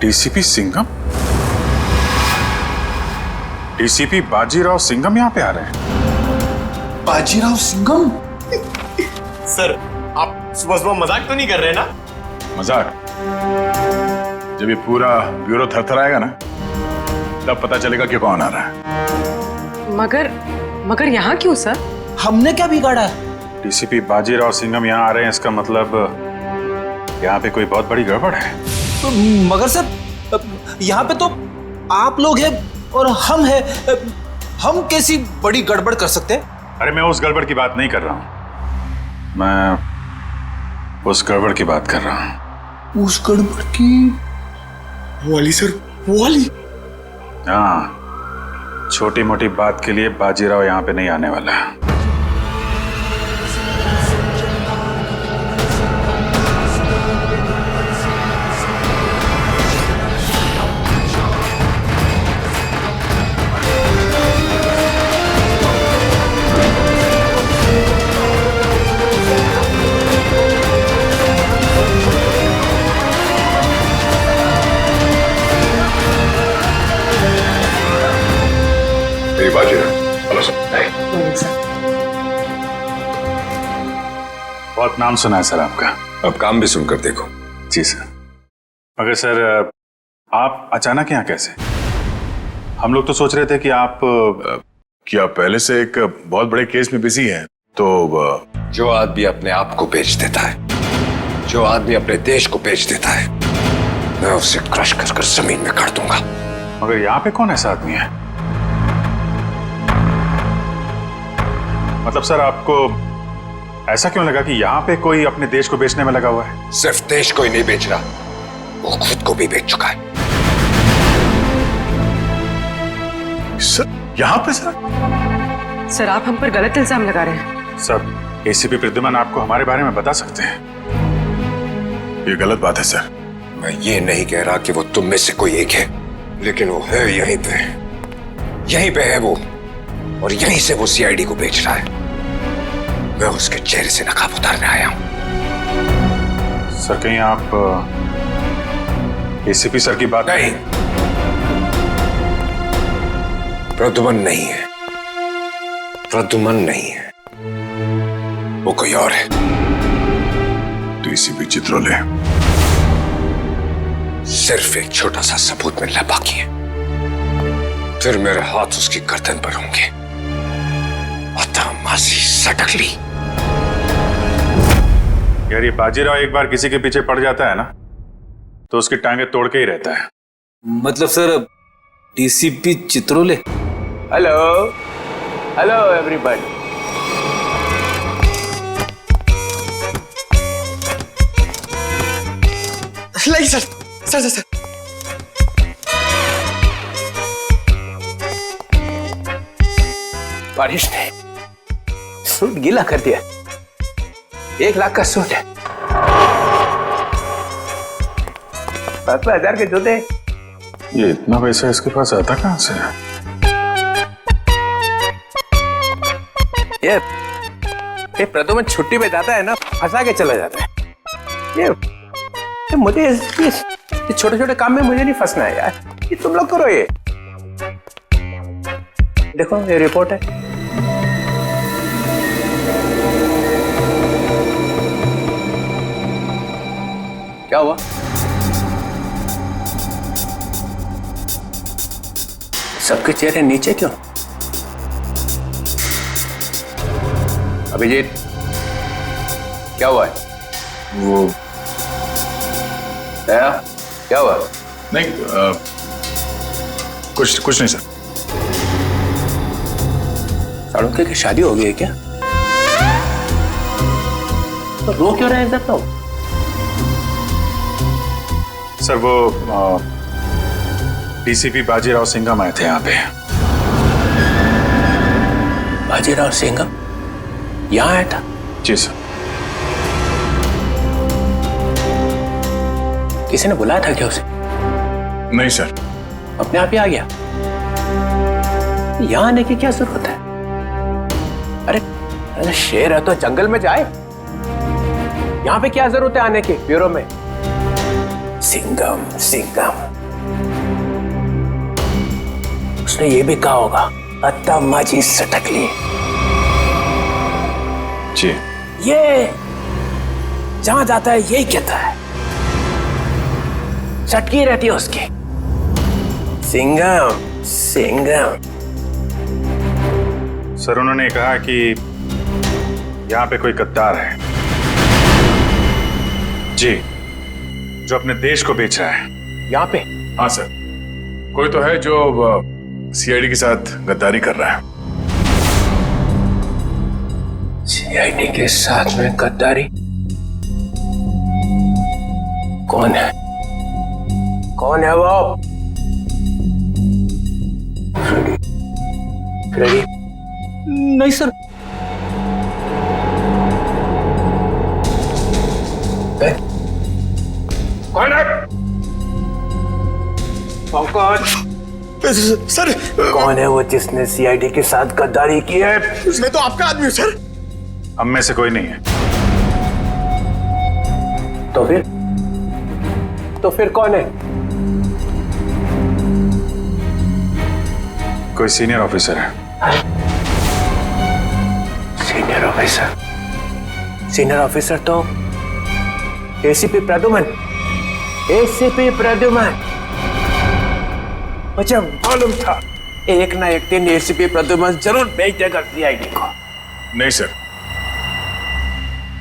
DCP Singham? DCP Bajirao Singham यहाँ पे आ रहे हैं? बाजीराव सिंघम? सर, आप सुबह सुबह मजाक तो नहीं कर रहे ना? मजाक? जब ये पूरा ब्यूरो थरथराएगा ना, तब पता चलेगा कि कौन आ रहा है। मगर यहाँ क्यों सर? हमने क्या बिगाड़ा? डीसीपी बाजीराव सिंघम यहाँ आ रहे हैं, इसका मतलब यहाँ पे कोई बहुत बड़ी गड़बड़ है। मगर सर, यहाँ पे तो आप लोग हैं और हम हैं। हम कैसी बड़ी गड़बड़ कर सकते हैं? अरे मैं उस गड़बड़ की बात नहीं कर रहा हूँ, मैं उस गड़बड़ की बात कर रहा हूँ। उस गड़बड़ की? वो वाली सर, वो वाली। हाँ, छोटी मोटी बात के लिए बाजीराव यहाँ पे नहीं आने वाला है। बहुत नाम सुना है सर आपका। अब काम भी सुनकर देखो। जी सर। मगर सर, आप अचानक यहाँ कैसे? हम लोग तो सोच रहे थे कि आप पहले से एक बहुत बड़े केस में बिजी हैं, तो जो आदमी अपने आप को बेच देता है, जो आदमी अपने देश को बेच देता है, मैं उसे क्रश कर कर जमीन में गाड़ दूंगा। मगर यहाँ पे कौन ऐसा आदमी है? मतलब सर, आपको ऐसा क्यों लगा कि यहाँ पे कोई अपने देश को बेचने में लगा हुआ है? सिर्फ देश को ही नहीं बेच रहा, वो खुद को भी बेच चुका है। सर, यहाँ पे सर आप हम पर गलत इल्जाम लगा रहे हैं। सर, एसीपी प्रद्युमन आपको हमारे बारे में बता सकते हैं। ये गलत बात है सर। मैं ये नहीं कह रहा कि वो तुम में से कोई एक है, लेकिन वो है यहीं पे है वो, और यहीं से वो सीआईडी को बेच रहा है। मैं उसके चेहरे से नकाब उतारने आया हूं। सर, कहीं आप एसीपी सर की बात? नहीं, प्रद्युमन नहीं है, प्रद्युमन नहीं है, वो कोई और है। डीसीपी चित्रोले। सिर्फ एक छोटा सा सबूत मिलना बाकी है, फिर मेरे हाथ उसकी गर्दन पर होंगे। अतः मासी सटकली। यार, ये बाजीराव एक बार किसी के पीछे पड़ जाता है ना, तो उसकी टांगे तोड़ के ही रहता है। मतलब sir, DCP Chitrole? Hello hello everybody. लाइए सर, सर सर सर। बारिश ने सूट गीला कर दिया। 1 लाख का सूट है, 7,000 के जूते। ये इतना पैसा इसके पास आता कहां से? ये प्रद्युमन छुट्टी पे जाता है ना, फंसा के चला जाता है। ये मुझे ये छोटे छोटे काम में मुझे नहीं फंसना है यार। ये तुम लोग करो। ये देखो, ये रिपोर्ट है। क्या हुआ? सबके चेहरे नीचे क्यों? अभिजीत, क्या हुआ है? वो क्या हुआ? नहीं, कुछ नहीं सर। साड़ुंके की शादी हो गई है क्या? तो रो क्यों रहे हैं तो? सर, वो डीसीपी बाजीराव सिंघम आए थे यहाँ पे। बाजीराव सिंघम यहाँ आया था? जी सर। किसी ने बुलाया था क्या उसे? नहीं सर। अपने आप ही आ गया? यहाँ आने की क्या जरूरत है? अरे शेर है तो जंगल में जाए। यहाँ पे क्या जरूरत है आने की ब्यूरो में? सिंघम सिंघम। उसने ये भी कहा होगा अत्ता माझी सटकली। जी। ये जहां जाता है यही कहता है, चटकी रहती है उसकी। सिंघम सिंघम। सर उन्होंने कहा कि यहाँ पे कोई गद्दार है जी, जो अपने देश को बेच रहा है। यहाँ पे? हाँ सर, कोई तो है जो सीआईडी के साथ गद्दारी कर रहा है। सीआईडी के साथ में गद्दारी? कौन है? कौन है वो? फ्रेडी? फ्रेडी? नहीं सर। कौन है? कौन? सर कौन है वो जिसने सीआईडी के साथ गद्दारी की है? मैं तो आपका आदमी हूँ सर। हम में से कोई नहीं है। तो फिर कौन है? कोई सीनियर ऑफिसर है। Senior officer? सीनियर ऑफिसर तो एसीपी प्रद्युमन। एसीपी प्रद्युमन, मुझे मालूम था एक ना एक दिन एसीपी प्रद्युमन जरूर भेज देगा सीआईडी को। नहीं सर,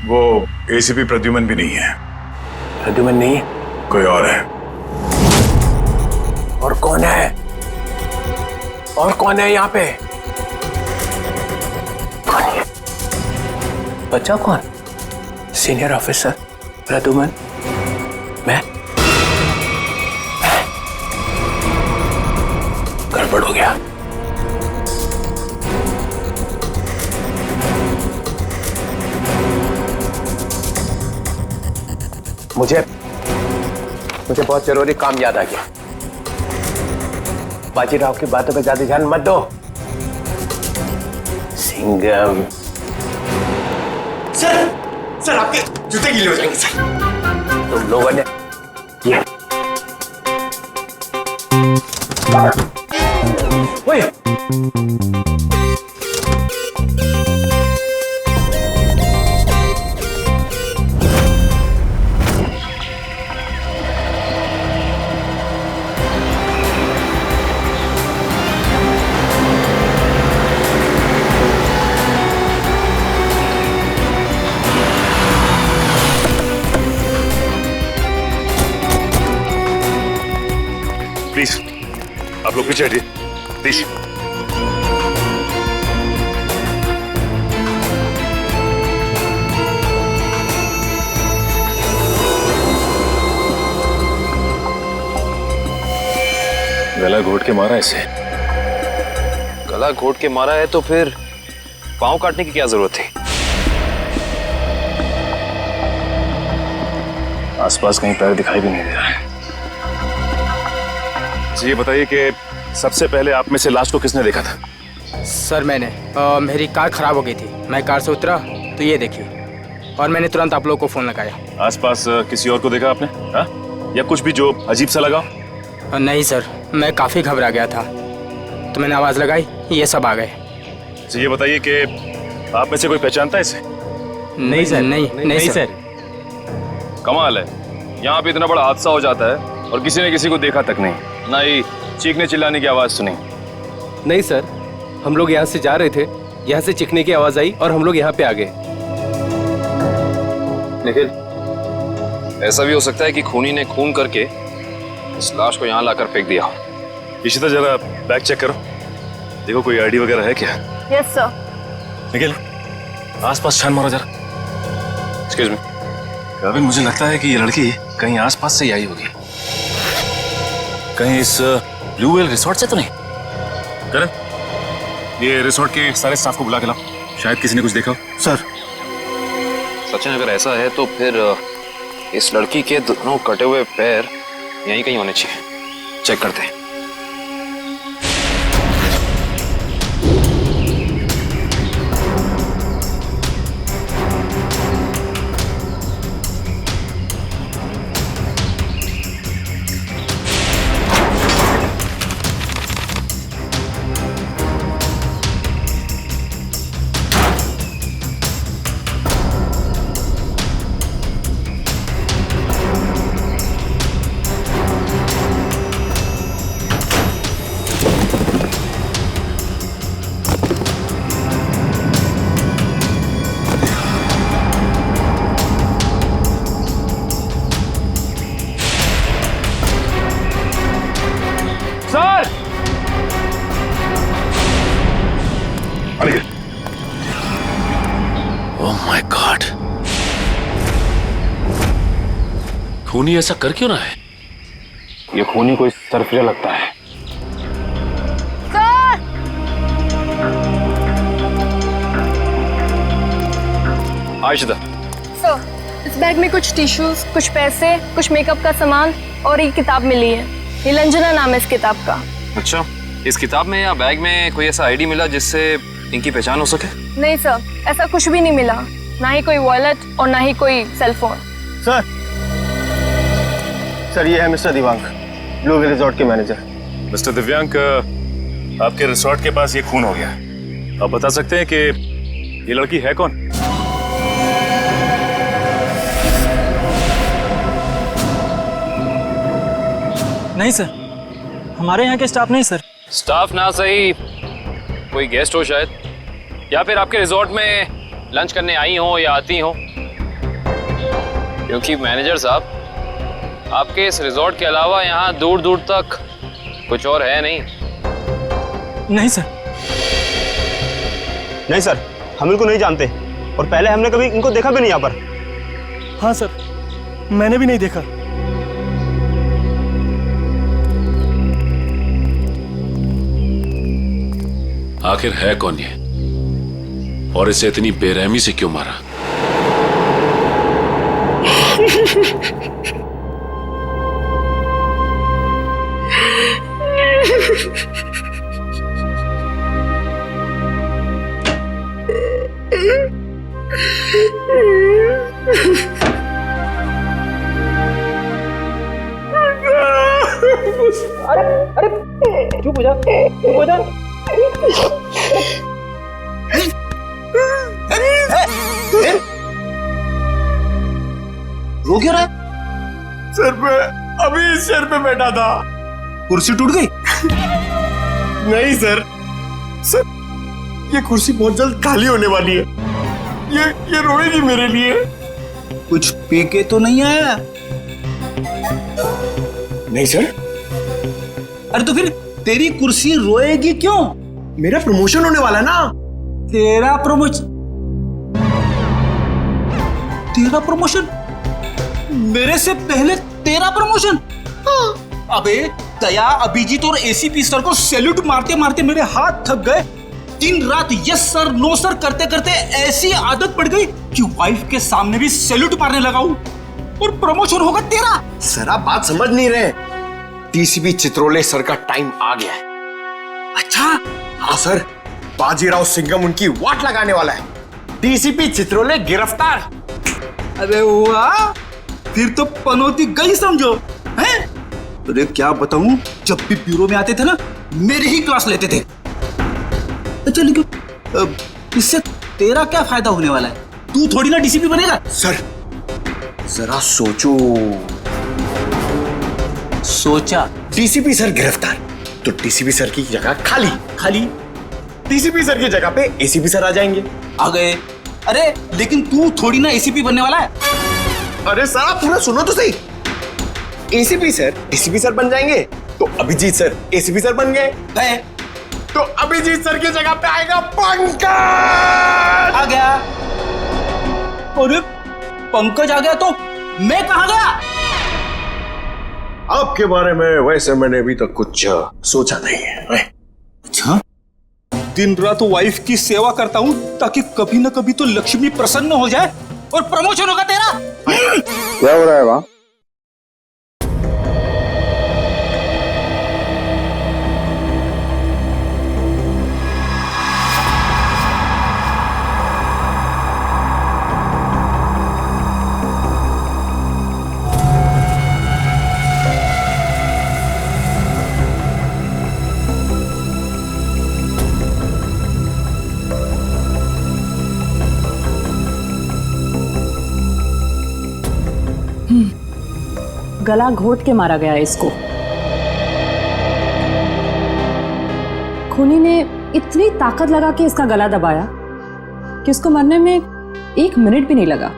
वो एसीपी प्रद्युमन भी नहीं है। प्रद्युमन नहीं है? कोई और है। और कौन है? और कौन है यहाँ पे? कौन है? बच्चा कौन? सीनियर ऑफिसर प्रद्युमन, मैं? गड़बड़ हो गया। मुझे बहुत जरूरी काम याद आ गया। बाजीराव की बातों पे ज्यादा ध्यान मत दो। सिंघम। सर आपके जूते गीले हो जाएंगे सर। तुम लोगों ने ये ओए, प्लीज आप लोग पीछे हटिए प्लीज। गला घोट के मारा इसे। गला घोट के मारा है तो फिर पांव काटने की क्या जरूरत थी? आसपास कहीं पैर दिखाई भी नहीं दे रहा है। तो ये बताइए कि सबसे पहले आप में से लाश को किसने देखा था? सर मैंने मेरी कार खराब हो गई थी, मैं कार से उतरा तो ये देखी और मैंने तुरंत आप लोगों को फोन लगाया। आसपास किसी और को देखा आपने? हाँ? या कुछ भी जो अजीब सा लगा? नहीं सर, मैं काफ़ी घबरा गया था तो मैंने आवाज़ लगाई, ये सब आ गए। तो ये बताइए कि आप में से कोई पहचानता है इसे? नहीं सर, नहीं सर। कमाल है, यहाँ पे इतना बड़ा हादसा हो जाता है और किसी ने किसी को देखा तक नहीं, ना ही चीखने चिल्लाने की आवाज सुनी। नहीं सर, हम लोग यहाँ से जा रहे थे, यहाँ से चीखने की आवाज आई और हम लोग यहाँ पे आ गए। निखिल, ऐसा भी हो सकता है कि खूनी ने खून करके इस लाश को यहाँ लाकर फेंक दिया। इशिता जरा बैग चेक करो, देखो कोई आईडी वगैरह है क्या? Yes sir. निखिल आसपास छान मारो जरा। एक्सक्यूज मी, अभी मुझे लगता है कि ये लड़की कहीं आसपास से ही आई होगी। कहीं इस ब्लू व्हेल रिसोर्ट से तो नहीं? करण, ये रिसोर्ट के सारे स्टाफ को बुला के लाओ, शायद किसी ने कुछ देखा हो। सर। सचिन, अगर ऐसा है तो फिर इस लड़की के दोनों कटे हुए पैर यहीं कहीं होने चाहिए। चेक करते हैं। खूनी ऐसा कर क्यों ना है? ये खूनी कोई सरफिरा लगता है। सर! आयशा, सर, इस बैग में कुछ टिश्यूज, कुछ पैसे, कुछ मेकअप का सामान और एक किताब मिली है। नीलंजना नाम है इस किताब का। अच्छा, इस किताब में या बैग में कोई ऐसा आईडी मिला जिससे इनकी पहचान हो सके? नहीं सर, ऐसा कुछ भी नहीं मिला, ना ही कोई वॉलेट और ना ही कोई सेल फोन। सर ये है mister Divang, Blue Whale Resort के मैनेजर। मिस्टर दिव्यांक, आपके रिसोर्ट के पास ये खून हो गया। आप बता सकते हैं कि ये लड़की है कौन? नहीं सर, हमारे यहाँ के स्टाफ नहीं सर। स्टाफ ना सही, कोई गेस्ट हो शायद, या फिर आपके रिजॉर्ट में लंच करने आई हो या आती हो। क्योंकि मैनेजर साहब, आपके इस रिजॉर्ट के अलावा यहाँ दूर दूर तक कुछ और है नहीं। नहीं सर। नहीं सर, हम इनको नहीं जानते और पहले हमने कभी इनको देखा भी नहीं यहाँ पर। हाँ सर, मैंने भी नहीं देखा। आखिर है कौन ये, और इसे इतनी बेरहमी से क्यों मारा? चुप हो जा, चुप हो जा। रो क्यों रहा? सर मैं अभी इस चेयर पे बैठा था। कुर्सी टूट गई? नहीं सर, सर ये कुर्सी बहुत जल्द खाली होने वाली है। ये रोएगी मेरे लिए। कुछ पी के तो नहीं आया? नहीं सर। अरे तो फिर तेरी कुर्सी रोएगी क्यों? मेरा प्रमोशन होने वाला ना। तेरा प्रमोशन? तेरा प्रमोशन? मेरे से पहले तेरा प्रमोशन? अबे दया, अभिजीत और एसीपी सर को सैल्यूट मारते मारते मेरे हाथ थक गए। दिन रात यस सर नो सर करते करते ऐसी आदत पड़ गई कि वाइफ के सामने भी सैल्यूट मारने लगा हूं, और प्रमोशन होगा तेरा। सर आप बात समझ नहीं रहे। डीसीपी चित्रोले सर का टाइम आ गया है। अच्छा? हाँ सर, बाजीराव सिंघम उनकी वाट लगाने वाला है। डीसीपी चित्रोले गिरफ्तार। अरे वाह, फिर तो पनौती गई समझो। हैं? अरे क्या बताऊं, जब भी ब्यूरो में आते थे ना, मेरी ही क्लास लेते थे। अच्छा लेकिन इससे तेरा क्या फायदा होने वाला है? तू थोड़ी ना डीसीपी बनेगा। सर जरा सोचो। सोचा? डीसीपी सर गिरफ्तार तो डीसीपी सर की जगह खाली। खाली? डीसीपी सर की जगह पे एसीपी सर आ जाएंगे। आ गए। अरे लेकिन तू थोड़ी ना एसीपी बनने वाला है। अरे सर आप पूरा सुनो तो सही। एसीपी सर डीसीपी सर बन जाएंगे तो अभिजीत सर एसीपी सर बन गए तो अभिजीत सर की जगह पे आएगा पंकज। आ गया। अरे पंकज आ गया तो मैं कहां गया? आपके बारे में वैसे मैंने अभी तक कुछ सोचा नहीं है। अच्छा, दिन रात वाइफ की सेवा करता हूं ताकि कभी ना कभी तो लक्ष्मी प्रसन्न हो जाए और प्रमोशन होगा तेरा। क्या हो रहा है वहां? गला घोट के मारा गया इसको। खूनी ने इतनी ताकत लगा के इसका गला दबाया कि उसको मरने में 1 मिनट भी नहीं लगा।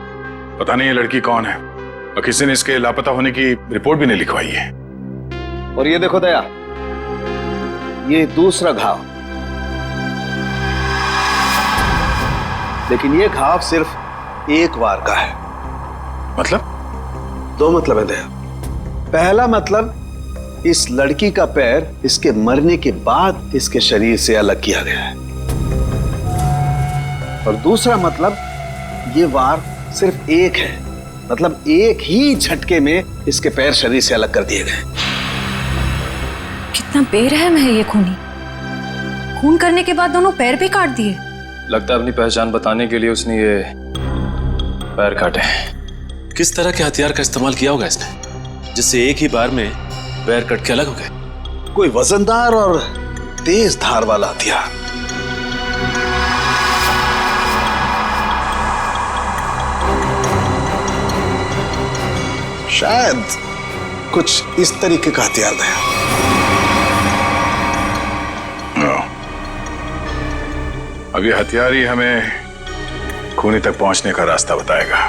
पता नहीं ये लड़की कौन है और किसी ने इसके लापता होने की रिपोर्ट भी नहीं लिखवाई है। और ये देखो दया, ये दूसरा घाव, लेकिन ये घाव सिर्फ एक बार का है। मतलब दो मतलब है दया। पहला मतलब, इस लड़की का पैर इसके मरने के बाद इसके शरीर से अलग किया गया है। और दूसरा मतलब, ये वार सिर्फ एक है, मतलब एक ही झटके में इसके पैर शरीर से अलग कर दिए गए। कितना बेरहम है ये खूनी। खून करने के बाद दोनों पैर भी काट दिए। लगता है अपनी पहचान बताने के लिए उसने ये पैर काटे। किस तरह के हथियार का इस्तेमाल किया होगा इसने, जिससे एक ही बार में पैर कट के अलग हो गए? कोई वजनदार और तेज धार वाला हथियार। शायद कुछ इस तरीके का हथियार दया। अब ये हथियार ही हमें खूनी तक पहुंचने का रास्ता बताएगा।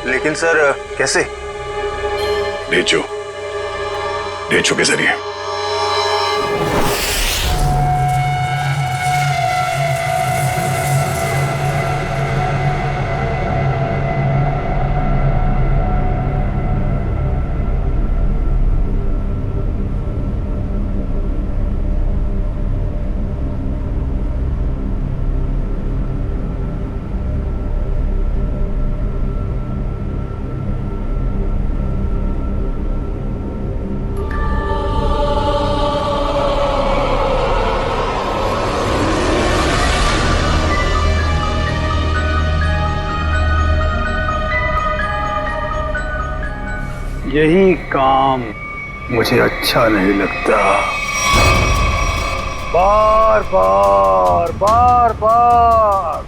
लेकिन सर कैसे? ढेचू के जरिए। यही काम मुझे अच्छा नहीं लगता। बार बार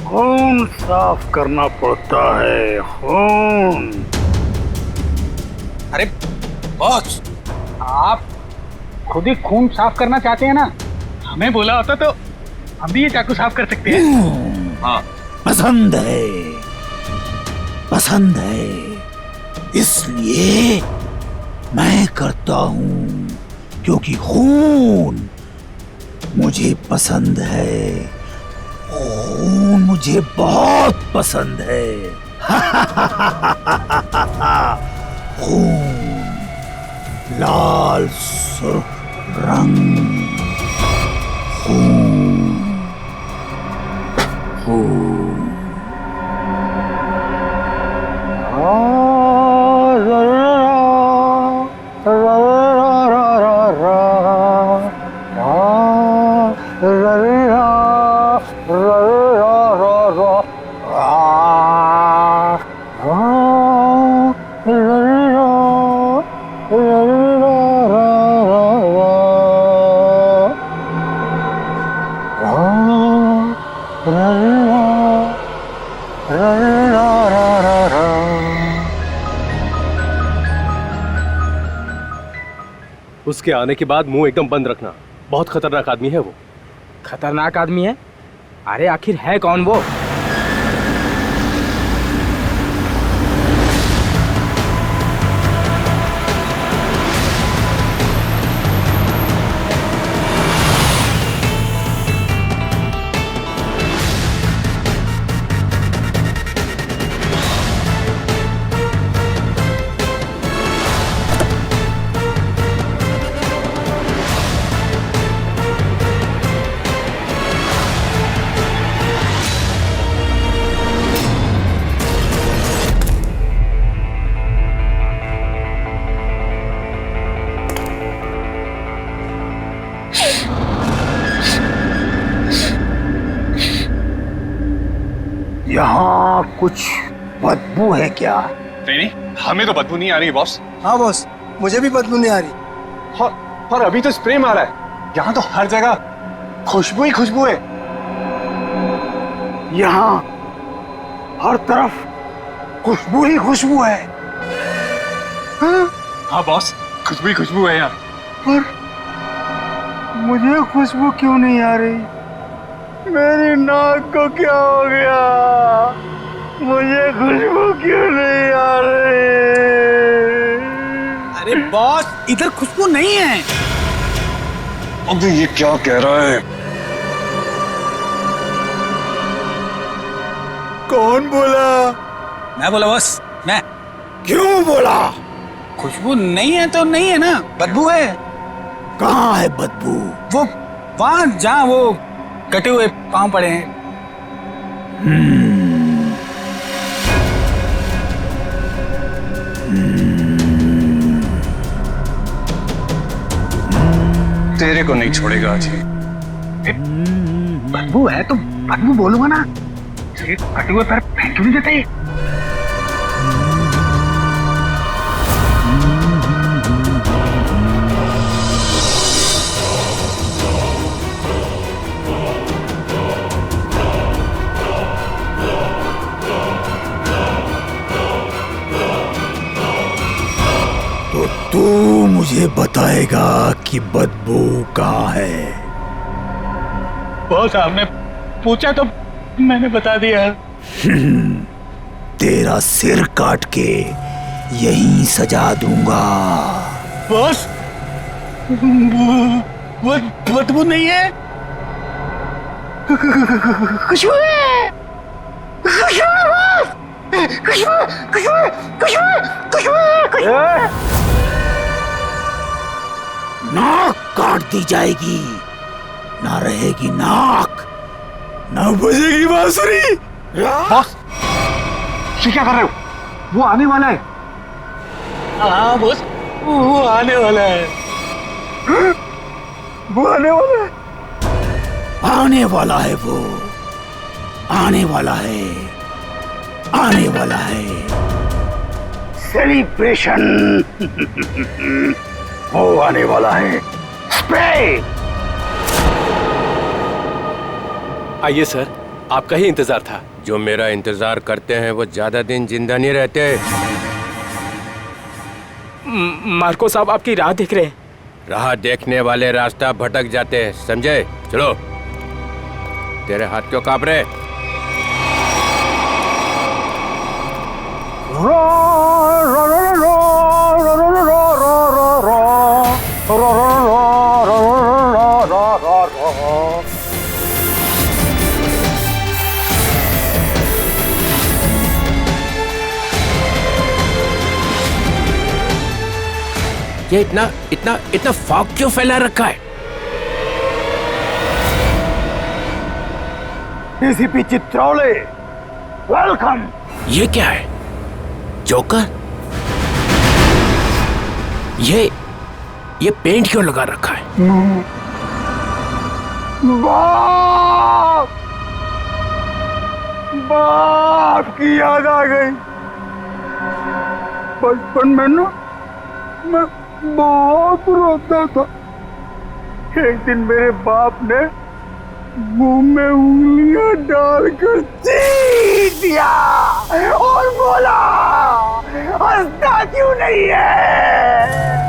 खून साफ करना पड़ता है, खून। अरे बॉस, आप खुद ही खून साफ करना चाहते हैं ना? हमें बोला होता तो हम भी ये चाकू साफ कर सकते हैं। हाँ, पसंद है, इसलिए मैं करता हूं, क्योंकि खून मुझे पसंद है। खून मुझे बहुत पसंद है। खून, लाल सुर्ख रंग, खून, खून। उसके आने के बाद मुंह एकदम बंद रखना। बहुत खतरनाक आदमी है वो। खतरनाक आदमी है? अरे आखिर है कौन वो? यहाँ कुछ बदबू है क्या? नहीं, हमें तो बदबू नहीं आ रही बॉस। हाँ बॉस, मुझे भी बदबू नहीं आ रही। और अभी तो स्प्रे मारा है। यहाँ तो हर जगह खुशबू ही खुशबू है। यहाँ हर तरफ खुशबू ही खुशबू है। हाँ बॉस, खुशबू ही खुशबू है यहाँ। पर मुझे खुशबू क्यों नहीं आ रही? मेरी नाक को क्या हो गया? मुझे खुशबू क्यों नहीं आ रही? अरे बॉस, इधर खुशबू नहीं है। अब ये क्या कह रहा है? कौन बोला? मैं बोला बॉस, मैं। क्यों बोला? खुशबू नहीं है तो नहीं है ना, बदबू है। कहाँ है बदबू? वो वहां जहाँ वो कटे हुए पांव पड़े हैं। तेरे को नहीं छोड़ेगा आज। बदबू है तो बदबू बोलूंगा ना। कटे हुए पैर फेंक क्यों नहीं देते? तो तू मुझे बताएगा कि बदबू कहाँ है? बॉस आपने पूछा तो मैंने बता दिया। तेरा सिर काट के यहीं सजा दूंगा। बॉस बदबू नहीं है, खुशबू है, खुशबू है बॉस, खुशबू खुशबू खुशबू खुशबू। नाक काट दी जाएगी, ना रहेगी नाक, ना बजेगी बांसुरी। बॉस ये क्या कर रहे हो? वो आने वाला है। हाँ बॉस, वो आने वाला है। वो आने वाला है, आने वाला है, वो आने वाला है, आने वाला है। सेलिब्रेशन वो आने वाला है। स्प्रे। आइए सर, आपका ही इंतजार था। जो मेरा इंतजार करते हैं वो ज्यादा दिन जिंदा नहीं रहते। मार्को साहब आपकी राह देख रहे हैं। राह देखने वाले रास्ता भटक जाते हैं, समझे? चलो। तेरे हाथ क्यों कांप रहे? ये इतना इतना इतना फॉग क्यों फैला रखा है? ACP Chitraule, welcome. ये क्या है? जोकर? ये पेंट क्यों लगा रखा है? बाप, बाप की याद आ गई। बचपन में ना मैं बहुत रोता था। एक दिन मेरे बाप ने मुंह में उंगलियां डालकर चीर दिया और बोला, हंसता क्यों नहीं है?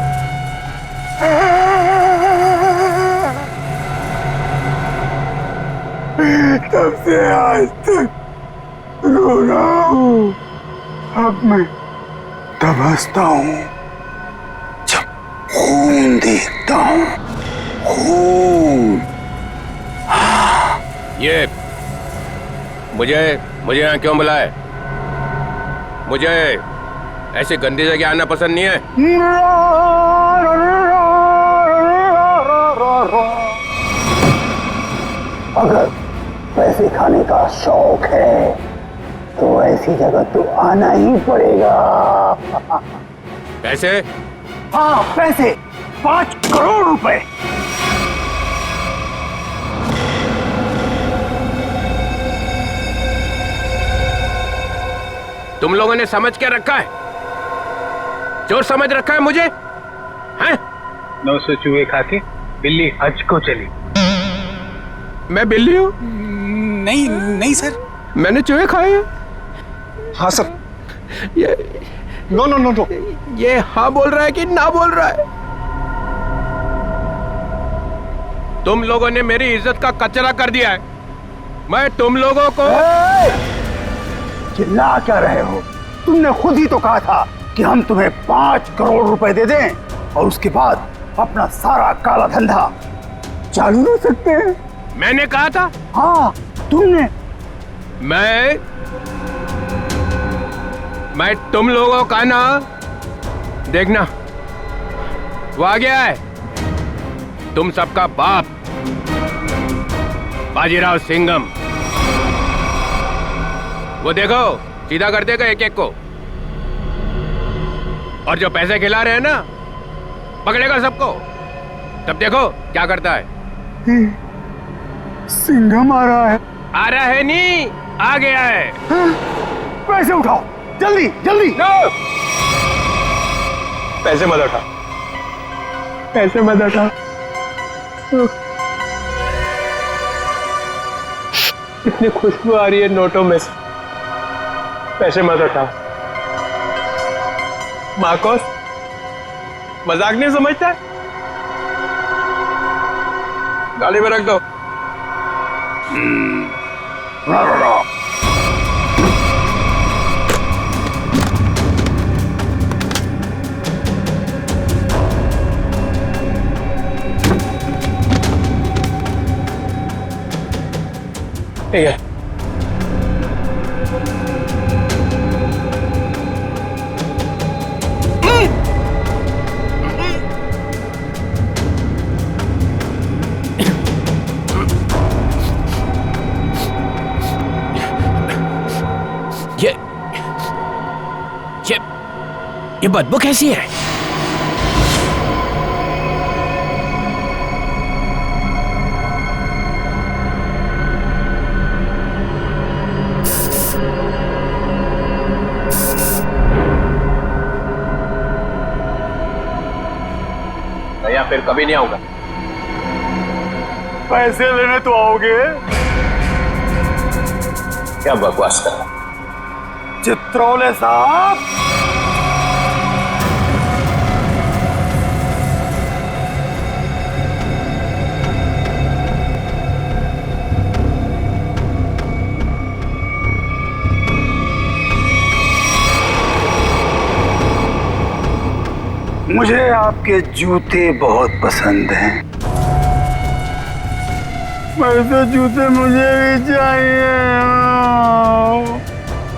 तब से आज तक रो रहा हूँ। अब मैं तब हंसता हूँ जब खून देखता हूँ। खून। ये मुझे यहाँ क्यों बुलाए? मुझे ऐसी गंदी जगह आना पसंद नहीं है। अगर पैसे खाने का शौक है तो ऐसी जगह तो आना ही पड़ेगा। पैसे? हाँ पैसे, 5 करोड़ रुपए। तुम लोगों ने समझ क्या रखा है? जो समझ रखा है मुझे, हैं? 900 चूहे खा के बिल्ली हज को चली। मैं बिल्ली हूँ? नहीं नहीं सर, मैंने चूहे खाए हैं। हाँ सर। ये नो नो नो नो, ये हाँ बोल रहा है कि ना बोल रहा है? तुम लोगों ने मेरी इज्जत का कचरा कर दिया है। मैं तुम लोगों को। चिल्ला क्या रहे हो? तुमने खुद ही तो कहा था कि हम तुम्हें 5 करोड़ रुपए दे दें और उसके बाद अपना सारा काला धंधा चालू रख सकते हैं। मैंने कहा था? हाँ तुमने। मैं तुम लोगों का ना, देखना वो आ गया है, तुम सबका बाप बाजीराव सिंघम। वो देखो सीधा कर देगा एक एक को, और जो पैसे खिला रहे हैं ना पकड़ेगा सबको। तब देखो क्या करता है। सिंघम आ रहा है। आ रहा है नहीं, आ गया है। पैसे उठाओ जल्दी जल्दी। पैसे मत उठा, पैसे मत उठा। इतनी खुशबू आ रही है नोटों में से, पैसे मत उठा। मार्कोस मजाक नहीं समझता है? गाड़ी में रख दो। ठीक है। ये बदबू कैसी है? या फिर कभी नहीं आऊंगा। पैसे लेने तो आओगे? क्या बकवास कर रहा? चित्रोले साहब, मुझे आपके जूते बहुत पसंद हैं। वैसे जूते मुझे भी चाहिए।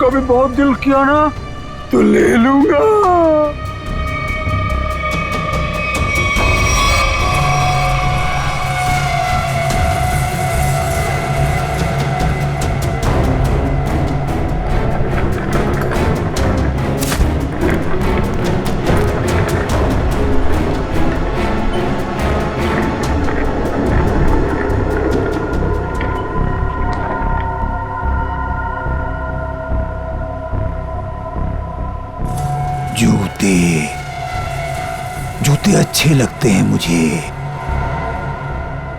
कभी बहुत दिल किया ना तो ले लूंगा। जूते अच्छे लगते हैं मुझे,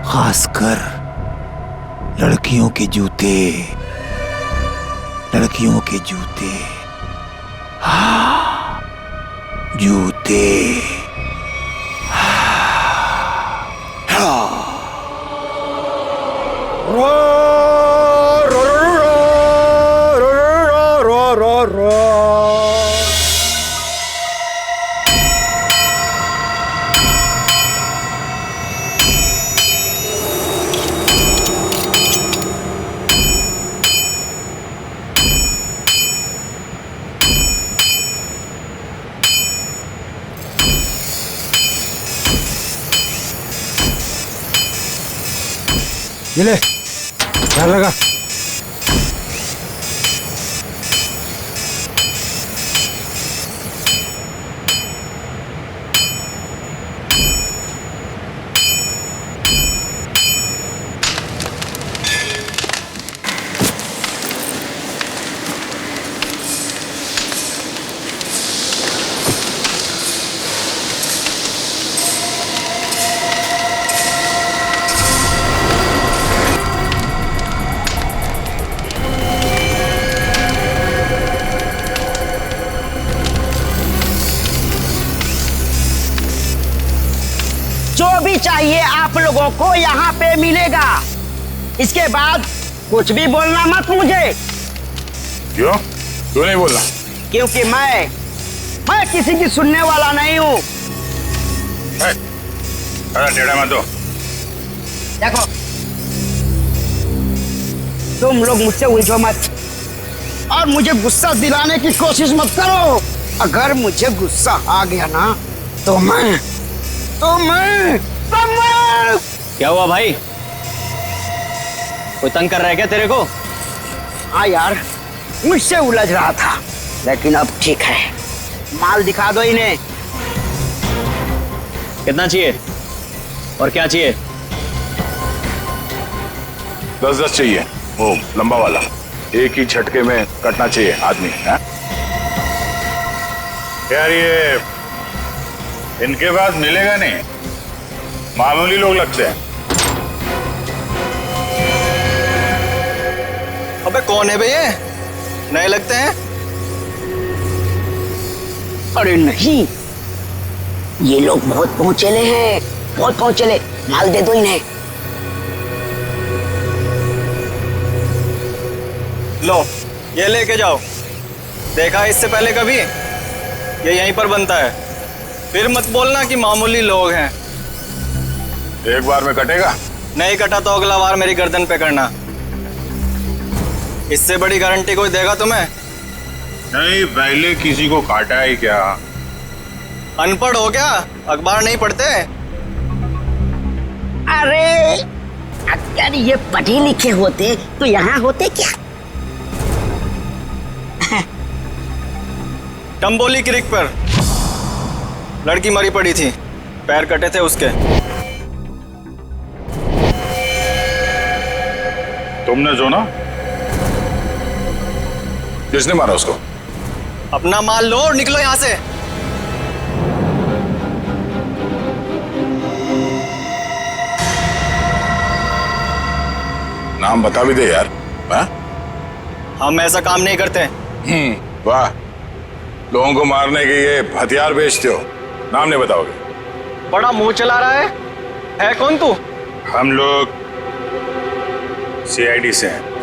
खासकर लड़कियों के जूते, लड़कियों के जूते। हाँ, जूते। ये ले, ध्यान लगा। जो भी चाहिए आप लोगों को यहाँ पे मिलेगा। इसके बाद कुछ भी बोलना मत मुझे। क्यों? क्यों नहीं बोलना? क्योंकि मैं किसी की सुनने वाला नहीं हूँ। टेढ़ा मत दो। देखो, तुम लोग मुझसे उलझो मत। और मुझे गुस्सा दिलाने की कोशिश मत करो। अगर मुझे गुस्सा आ गया ना तो मैं क्या हुआ भाई? कोई तंग कर रहा है क्या तेरे को? हाँ यार, मुझसे उलझ रहा था, लेकिन अब ठीक है। माल दिखा दो इन्हें। कितना चाहिए और क्या चाहिए? 10-10 चाहिए, वो लंबा वाला, एक ही झटके में कटना चाहिए आदमी है? यार ये इनके पास मिलेगा नहीं, मामूली लोग लगते हैं। अबे कौन है बे ये? नए लगते हैं। अरे नहीं, ये लोग बहुत पहुंचेले हैं, बहुत पहुंचेले। माल दे दो इन्हें। लो ये लेके जाओ। देखा है इससे पहले कभी? ये यहीं पर बनता है। फिर मत बोलना कि मामूली लोग हैं। एक बार में कटेगा? नहीं कटा तो अगला बार मेरी गर्दन पे करना। इससे बड़ी गारंटी कोई देगा तुम्हें? नहीं, पहले किसी को काटा है क्या? अनपढ़ हो क्या? अखबार नहीं पढ़ते? अरे अगर ये पढ़े लिखे होते तो यहाँ होते क्या? टम्बोली क्रिक पर लड़की मरी पड़ी थी, पैर कटे थे उसके। तुमने जो ना, किसने मारा उसको? अपना माल लो और निकलो यहाँ से। नाम बता भी दे यार। हम ऐसा काम नहीं करते। वाह, लोगों को मारने के ये हथियार बेचते हो, नाम नहीं बताओगे? बड़ा मुंह चला रहा है कौन तू? हम लोग CID से हैं।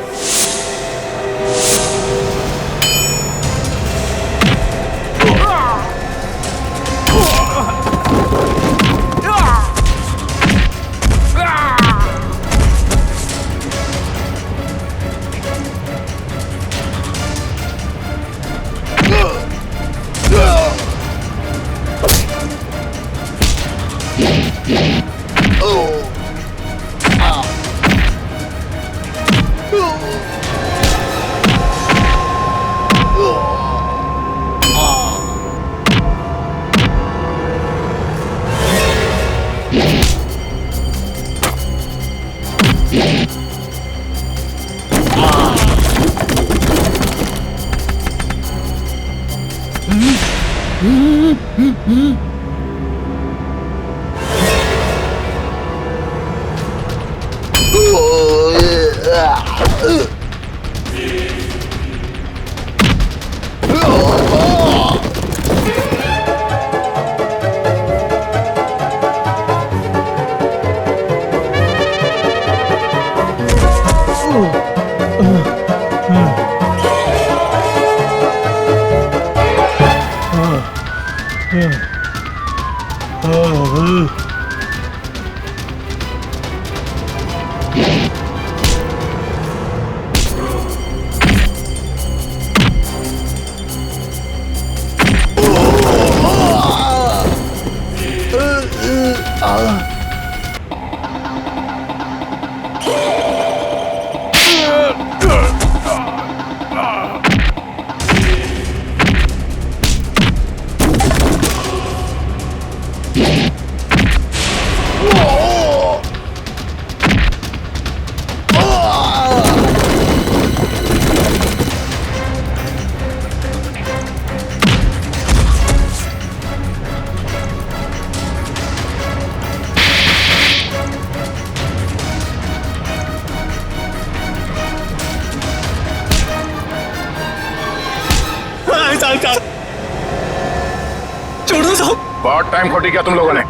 बहुत टाइम खोटी किया तुम लोगों ने।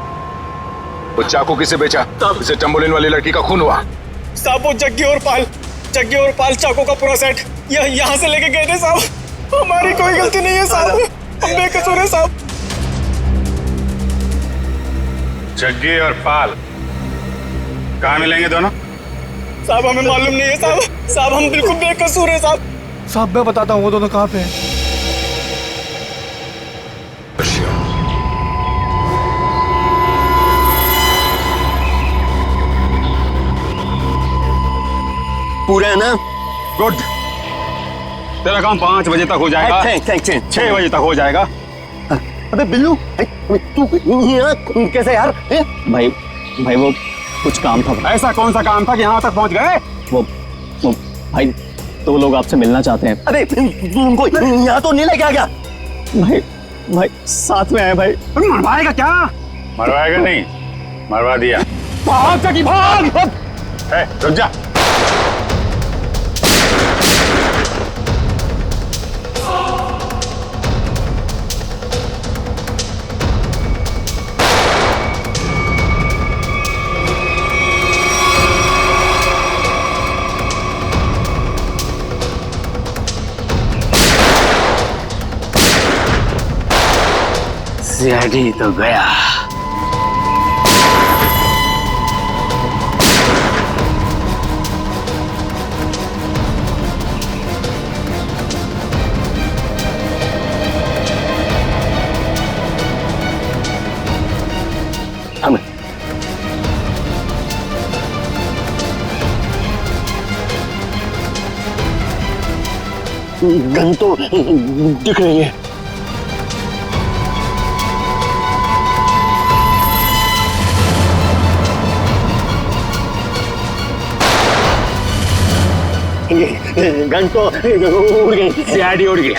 वो चाकू किसे बेचा? इसे टम्बोलिन वाली लड़की का खून हुआ। साहब वो जग्गी और पाल चाकू का पूरा सेट यहाँ से लेके गए थे साहब। हमारी कोई गलती नहीं है साहब, हम बेकसूर है साहब। जग्गी और पाल कहाँ मिलेंगे दोनों? साहब हमें मालूम नहीं है साहब, हम बिल्कुल बेकसूर है साहब। साहब मैं बताता हूँ वो दोनों कहाँ पे हैं। पूरे है ना? गुड। तेरा काम 5 बजे तक हो जाएगा। 6 बजे तक हो जाएगा। अबे बिल्लू, तू यहाँ कैसे यार? भाई वो कुछ काम था। ऐसा कौन सा काम था कि यहाँ तक पहुँच गए? वो भाई 2 लोग आपसे मिलना चाहते हैं। अरे तू उनको यहाँ तो नहीं लेके आ गया? भाई साथ में आए भाई। मरवाएगा क्या? मरवाएगा नहीं, मरवा दिया। भाग जगी भाग। रुक जा। सीआईडी तो गया। गन तो दिख रही है। गन तो उड़ गई। सीआईडी उड़ गई।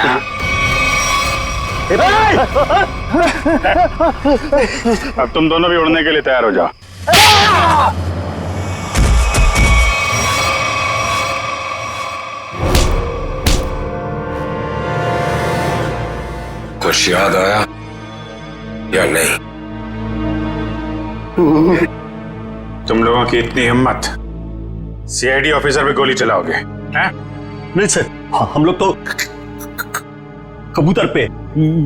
अब तुम दोनों भी उड़ने के लिए तैयार हो जाओ। कुछ याद आया या नहीं? तुम लोगों की इतनी हिम्मत, सीआईडी ऑफिसर पे गोली चलाओगे? हैं? नहीं सर, हम लोग तो कबूतर पे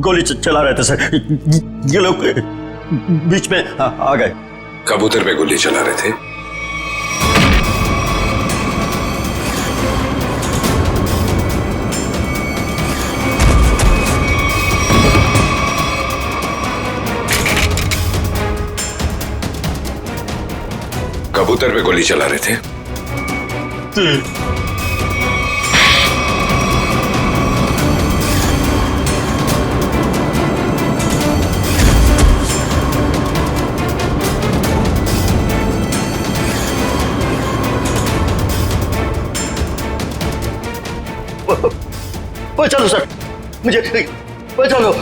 गोली चला रहे थे सर। ये लोग बीच में आ गए। कबूतर पे गोली चला रहे थे? कबूतर पे गोली चला रहे थे? चलो सर, मुझे चलो।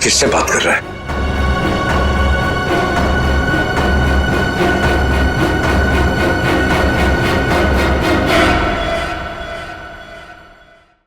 किससे बात कर रहा है?